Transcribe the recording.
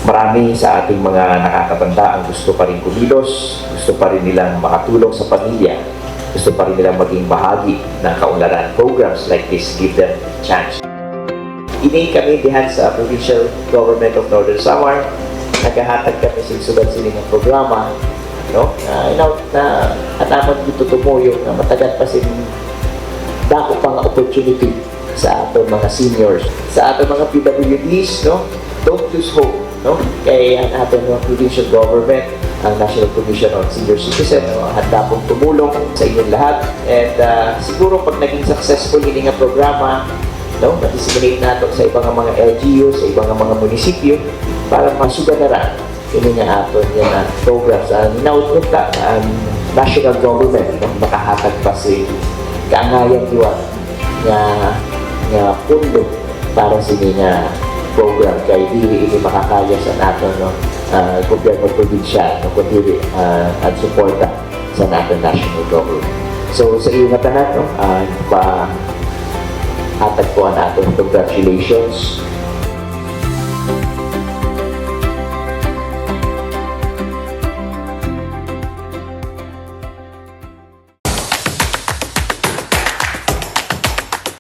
Marami sa ating mga nakakatanda ang gusto pa rin kumilos, gusto pa rin nilang makatulong sa pamilya, gusto pa rin nilang maging bahagi ng kaunlaran. Programs like this give them a chance. Inain kami dihan sa Provincial Government of Northern Samar. Naghahatag kami sa sulod-siling ng programa, no? Na ataman dito tumuyo na matagat pa sin dako pang opportunity sa ating mga seniors, sa ating mga PWDs, no? Don't lose hope, no? Kaya ang ating mga provincial government, ang National Commission on Senior Citizen, no? Handa pong tumulong sa inyong lahat. And siguro pag naging successful ini nga programa, no, ma-disseminate nato sa ibang mga LGU, sa ibang mga munisipyo para masugadaran ini nga aton nga programs. Ninautod ka ang national government, no, makahatag pa si kaangayan diwa nga pundo para sa nga program kay dili ini makakaya sa naton, no, gobyerno probinsyal, no, kundi at suporta sa naton national government. So sa iyo nga tanan, no, hatag po ang ating congratulations